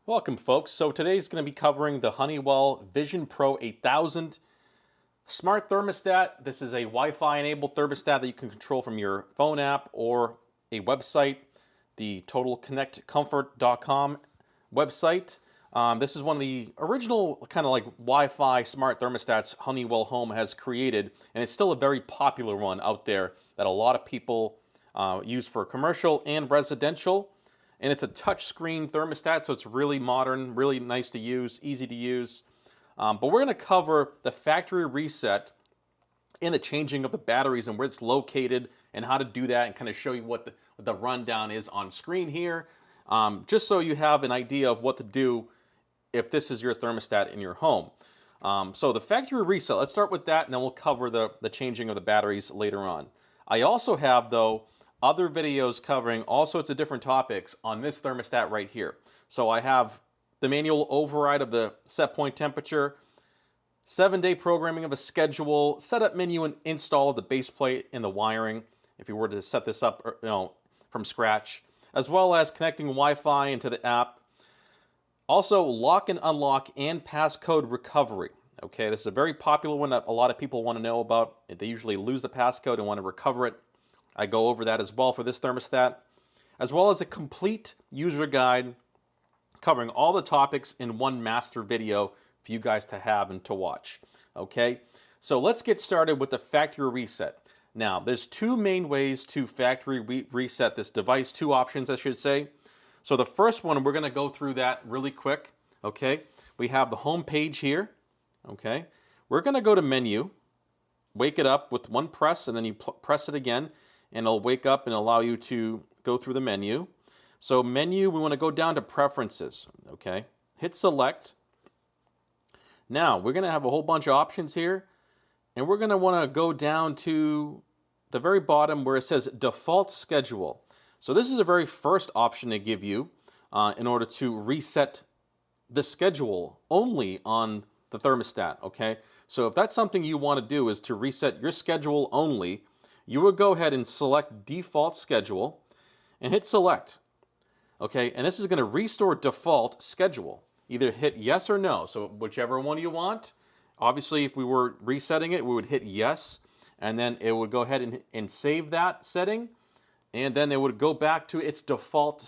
Welcome folks. So today's going to be covering the Honeywell Vision Pro 8000 Smart Thermostat. This is a Wi-Fi enabled thermostat that you can control from your phone app or a website, the totalconnectcomfort.com website. This is one of the original kind of like Wi-Fi smart thermostats Honeywell Home has created, and it's still a very popular one out there that a lot of people use for commercial and residential. And it's a touchscreen thermostat, so it's really modern, really nice to use, easy to use. But we're going to cover the factory reset and the changing of the batteries and where it's located and how to do that, and kind of show you what the rundown is on screen here, just so you have an idea of what to do if this is your thermostat in your home. So the factory reset, let's start with that, and then we'll cover the changing of the batteries later on. I also have, though, other videos covering all sorts of different topics on this thermostat right here. So I have the manual override of the set point temperature, 7-day programming of a schedule, setup menu and install of the base plate and the wiring, if you were to set this up from scratch, as well as connecting Wi-Fi into the app. Also, lock and unlock and passcode recovery. Okay, this is a very popular one that a lot of people want to know about. They usually lose the passcode and want to recover it. I go over that as well for this thermostat, as well as a complete user guide covering all the topics in one master video for you guys to have and to watch. Okay, so let's get started with the factory reset. Now, there's two main ways to factory reset this device, two options I should say. So the first one, we're going to go through that really quick. Okay, we have the home page here. Okay, we're going to go to menu, wake it up with one press, and then you press it again, and it'll wake up and allow you to go through the menu. So menu, we want to go down to preferences, okay? Hit select. Now, we're going to have a whole bunch of options here, and we're going to want to go down to the very bottom where it says default schedule. So this is the very first option they give you in order to reset the schedule only on the thermostat, okay? So if that's something you want to do, is to reset your schedule only, you would go ahead and select default schedule and hit select. Okay, and this is going to restore default schedule. Either hit yes or no, so whichever one you want. Obviously, if we were resetting it, we would hit yes, and then it would go ahead and save that setting, and then it would go back to its default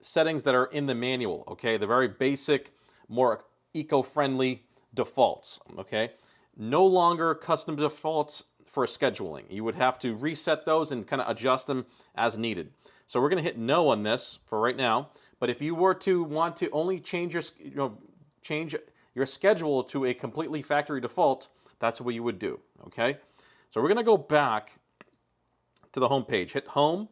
settings that are in the manual. Okay, the very basic, more eco-friendly defaults. Okay, no longer custom defaults for scheduling. You would have to reset those and kind of adjust them as needed. So we're going to hit no on this for right now. But if you were to want to only change your schedule to a completely factory default, that's what you would do. Okay. So we're going to go back to the home page. Hit home.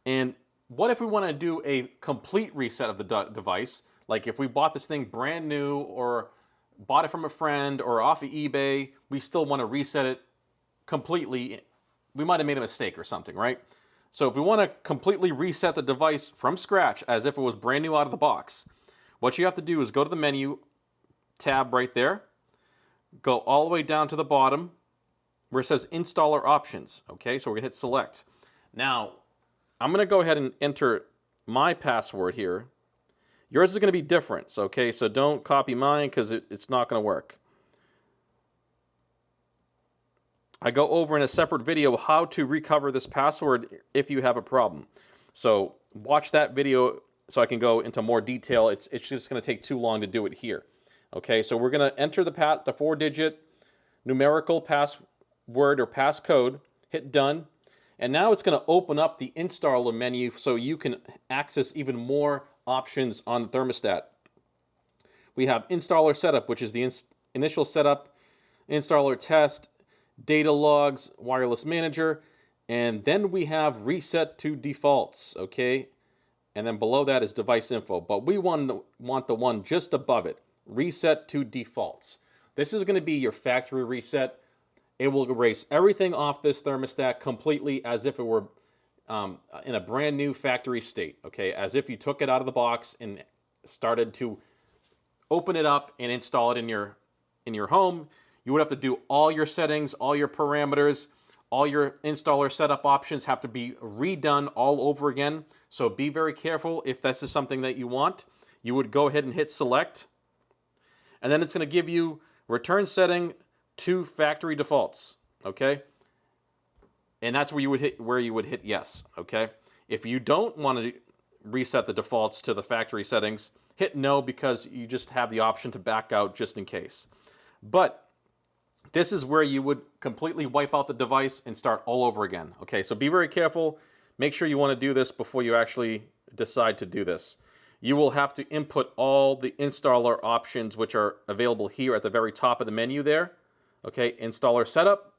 And what if we want to do a complete reset of the device? Like if we bought this thing brand new, or bought it from a friend, or off of eBay, we still want to reset it completely. We might have made a mistake or something, right? So if we want to completely reset the device from scratch as if it was brand new out of the box, what you have to do is go to the menu tab right there, go all the way down to the bottom where it says installer options. Okay, so we're gonna hit select. Now, I'm gonna go ahead and enter my password here. Yours is gonna be different, so, okay, so don't copy mine because it's not gonna work. I go over in a separate video how to recover this password if you have a problem. So watch that video so I can go into more detail. It's just going to take too long to do it here. Okay, so we're going to enter the 4-digit numerical password or passcode, hit done, and now it's going to open up the installer menu so you can access even more options on the thermostat. We have installer setup, which is the initial setup, installer test, data logs, wireless manager, and then we have reset to defaults, okay? And then below that is device info, but we want the one just above it, reset to defaults. This is going to be your factory reset. It will erase everything off this thermostat completely as if it were in a brand new factory state, okay? As if you took it out of the box and started to open it up and install it in your home. You would have to do all your settings, all your parameters, all your installer setup options have to be redone all over again. So be very careful if this is something that you want. you would go ahead and hit select, and then it's going to give you return setting to factory defaults, okay? And that's where you would hit yes, okay? If you don't want to reset the defaults to the factory settings, hit no, because you just have the option to back out just in case. But this is where you would completely wipe out the device and start all over again, okay? So be very careful. Make sure you want to do this before you actually decide to do this. You will have to input all the installer options, which are available here at the very top of the menu there, okay? Installer setup,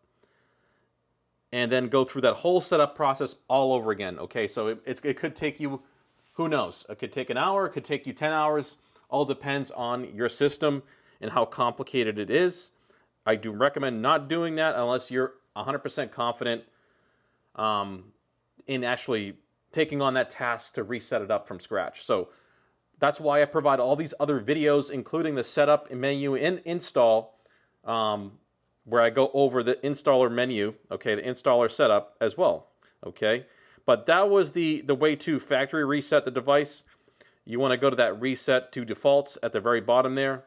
and then go through that whole setup process all over again, okay? So it could take you, who knows? It could take an hour, it could take you 10 hours. All depends on your system and how complicated it is. I do recommend not doing that unless you're 100% confident in actually taking on that task to reset it up from scratch. So that's why I provide all these other videos, including the setup menu and install, where I go over the installer menu, okay, the installer setup as well, okay? But that was the way to factory reset the device. You want to go to that reset to defaults at the very bottom there,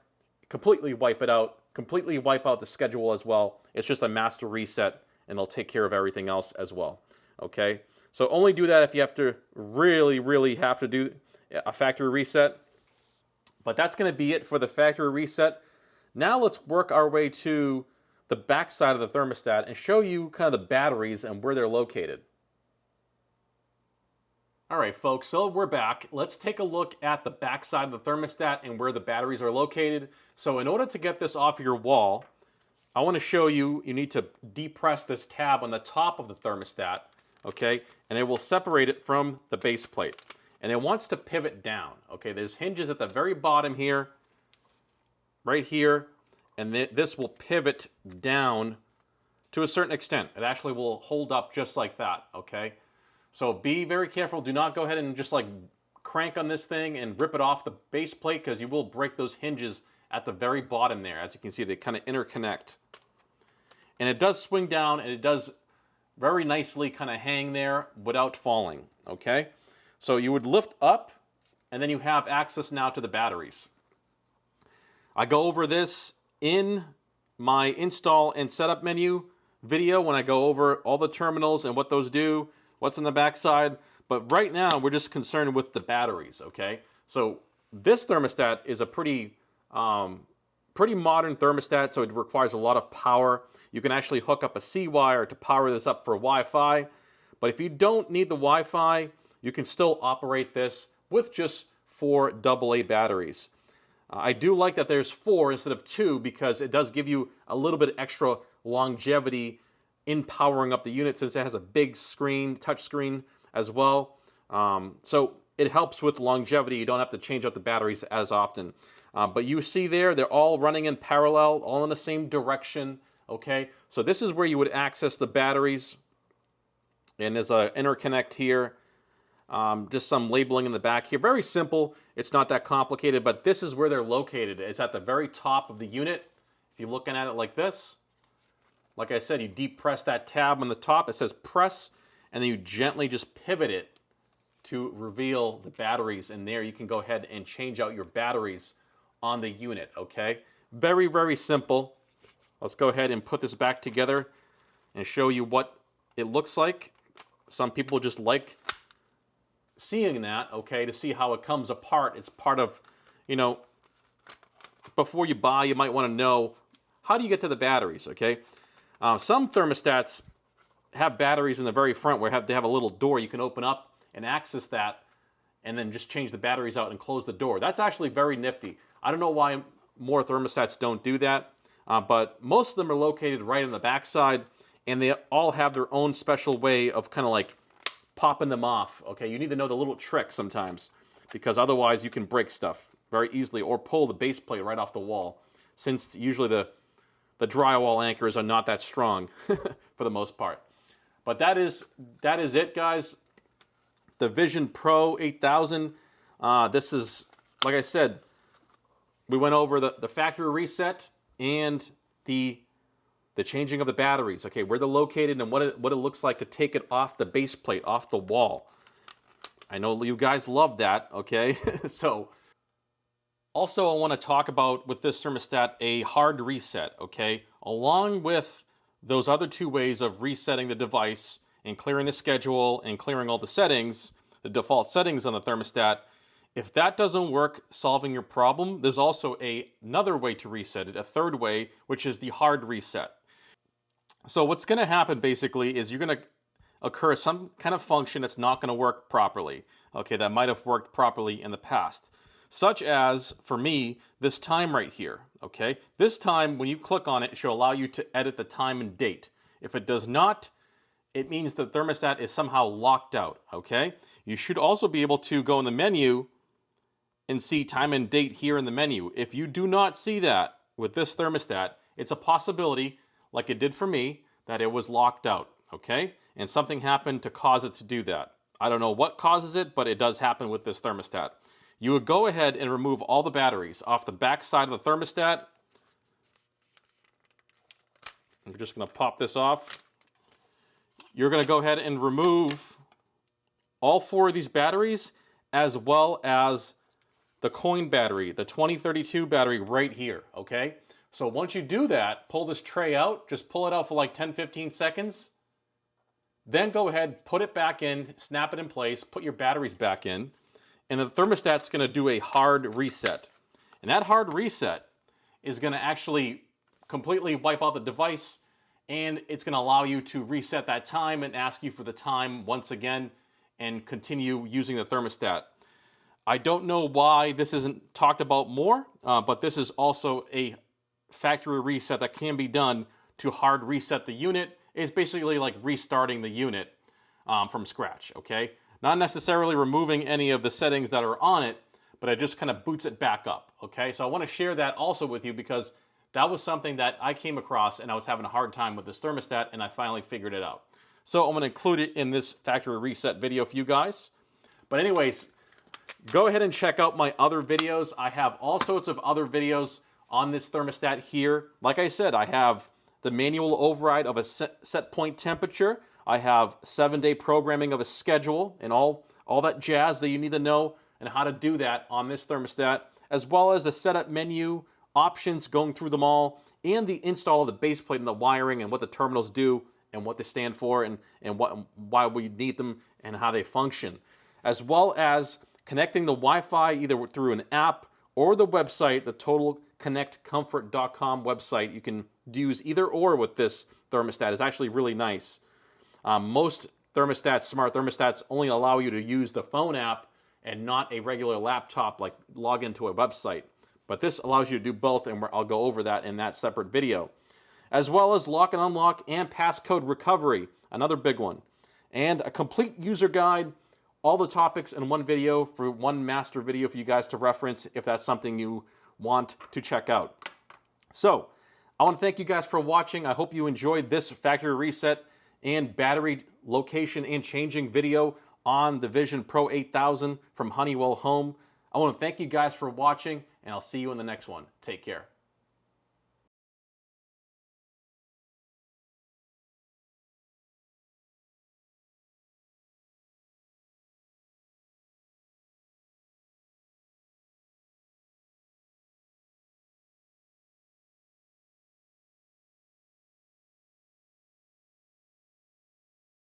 completely wipe it out, completely wipe out the schedule as well. It's just a master reset, and it'll take care of everything else as well, okay? So only do that if you have to really have to do a factory reset. But that's going to be it for the factory reset. Now let's work our way to the back side of the thermostat and show you kind of the batteries and where they're located. All right, folks, so we're back. Let's take a look at the back side of the thermostat and where the batteries are located. So in order to get this off your wall, I want to show you, you need to depress this tab on the top of the thermostat, okay? And it will separate it from the base plate. And it wants to pivot down, okay? There's hinges at the very bottom here, right here, and this will pivot down to a certain extent. It actually will hold up just like that, okay? So be very careful. Do not go ahead and just like crank on this thing and rip it off the base plate, because you will break those hinges at the very bottom there. As you can see, they kind of interconnect. And it does swing down, and it does very nicely kind of hang there without falling, okay? So you would lift up, and then you have access now to the batteries. I go over this in my install and setup menu video when I go over all the terminals and what those do, what's on the backside. But right now, we're just concerned with the batteries, okay? So this thermostat is a pretty modern thermostat, so it requires a lot of power. You can actually hook up a C-wire to power this up for Wi-Fi. But if you don't need the Wi-Fi, you can still operate this with just 4 AA batteries. I do like that there's 4 instead of 2, because it does give you a little bit extra longevity in powering up the unit, since it has a big screen, touch screen as well. So it helps with longevity. You don't have to change out the batteries as often. But you see there, they're all running in parallel, all in the same direction, okay? So this is where you would access the batteries. And there's an interconnect here. Just some labeling in the back here. Very simple. It's not that complicated, but this is where they're located. It's at the very top of the unit. If you're looking at it like this, like I said, you depress that tab on the top. It says press, and then you gently just pivot it to reveal the batteries. And there you can go ahead and change out your batteries on the unit, okay? Very simple. Let's go ahead and put this back together and show you what it looks like. Some people just like seeing that, okay, to see how it comes apart. It's part of, you know, before you buy, you might want to know, how do you get to the batteries, okay? Some thermostats have batteries in the very front where they have a little door you can open up and access that, and then just change the batteries out and close the door. That's actually very nifty. I don't know why more thermostats don't do that, but most of them are located right on the backside, and they all have their own special way of kind of like popping them off, okay? You need to know the little tricks sometimes, because otherwise you can break stuff very easily or pull the base plate right off the wall, since usually the drywall anchors are not that strong for the most part. But that is it, guys. The VisionPro 8000. This is, like I said, we went over the factory reset and the changing of the batteries, okay, where they're located and what it looks like to take it off the base plate, off the wall. I know you guys love that, okay? So Also, I want to talk about with this thermostat a hard reset, okay? Along with those other two ways of resetting the device and clearing the schedule and clearing all the settings, the default settings on the thermostat, if that doesn't work solving your problem, there's also another way to reset it, a third way, which is the hard reset. So what's going to happen basically is you're going to occur some kind of function that's not going to work properly, okay, that might have worked properly in the past. Such as, for me, this time right here, okay? This time, when you click on it, it should allow you to edit the time and date. If it does not, it means the thermostat is somehow locked out, okay? You should also be able to go in the menu and see time and date here in the menu. If you do not see that with this thermostat, it's a possibility, like it did for me, that it was locked out, okay? And something happened to cause it to do that. I don't know what causes it, but it does happen with this thermostat. You would go ahead and remove all the batteries off the back side of the thermostat. I'm just going to pop this off. You're going to go ahead and remove all 4 of these batteries, as well as the coin battery, the 2032 battery right here, okay? So once you do that, pull this tray out, just pull it out for like 10-15 seconds. Then go ahead, put it back in, snap it in place, put your batteries back in, and the thermostat's going to do a hard reset. And that hard reset is going to actually completely wipe out the device, and it's going to allow you to reset that time and ask you for the time once again and continue using the thermostat. I don't know why this isn't talked about more, but this is also a factory reset that can be done to hard reset the unit. It's basically like restarting the unit from scratch, okay? Not necessarily removing any of the settings that are on it, but it just kind of boots it back up, okay? So I want to share that also with you because that was something that I came across and I was having a hard time with this thermostat and I finally figured it out. So I'm going to include it in this factory reset video for you guys. But anyways, go ahead and check out my other videos. I have all sorts of other videos on this thermostat here. Like I said, I have the manual override of a set point temperature. I have 7-day programming of a schedule and all that jazz that you need to know and how to do that on this thermostat, as well as the setup menu, options, going through them all, and the install of the base plate and the wiring and what the terminals do and what they stand for and why we need them and how they function, as well as connecting the Wi-Fi either through an app or the website, the totalconnectcomfort.com website. You can use either or with this thermostat. It's actually really nice. Most thermostats, smart thermostats, only allow you to use the phone app and not a regular laptop, like log into a website. But this allows you to do both, and I'll go over that in that separate video. As well as lock and unlock and passcode recovery, another big one. And a complete user guide, all the topics in one video for one master video for you guys to reference if that's something you want to check out. So, I want to thank you guys for watching. I hope you enjoyed this factory reset and battery location and changing video on the VisionPro 8000 from Honeywell Home. I want to thank you guys for watching, and I'll see you in the next one. Take care.